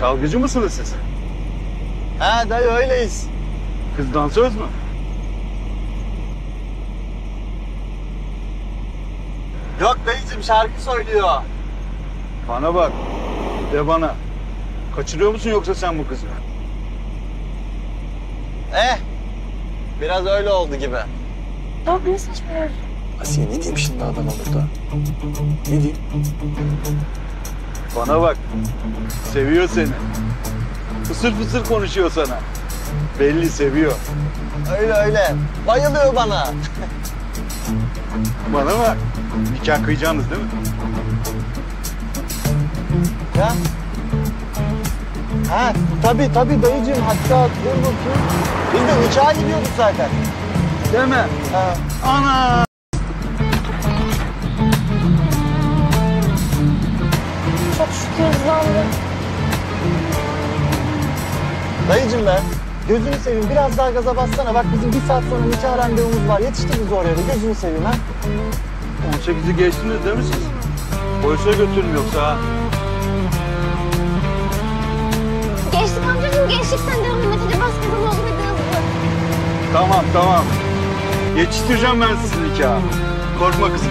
Çalgıcı mısınız siz? He dayı öyleyiz. Kız dansöz mü? Yok dayıcım şarkı söylüyor. Bana bak. De bana. Kaçırıyor musun yoksa sen bu kızı? Biraz öyle oldu gibi. Yok ne saçmalıyorsun? Asiye ne diyeyim şimdi adama burada? Ne diyeyim? Bana bak. Seviyor seni. Fısır fısır konuşuyor sana. Belli seviyor. Öyle. Bayılıyor bana. Bana bak. Nikah kıyacaksınız değil mi? Ya. Ha tabii dayıcığım. Hatta dur bakayım. Biz de nikaha gidiyorduk zaten. Deme. Ha. Ana! Çok şükür hızlandı. Dayıcığım ben. Gözünü seveyim biraz daha gaza bassana. Bak bizim 1 saat sonra nikah randevumuz var. Yetiştiririz oraya da. Gözünü seveyim ha. 18'i geçtiniz değil mi siz? Polise götürün yoksa ha. Geçtik amcacığım geçtik, sen devam et. Hadi bas kızım, oldu hadi hızlı. Tamam. Yetiştireceğim ben sizi nikaha. Korkma kızım.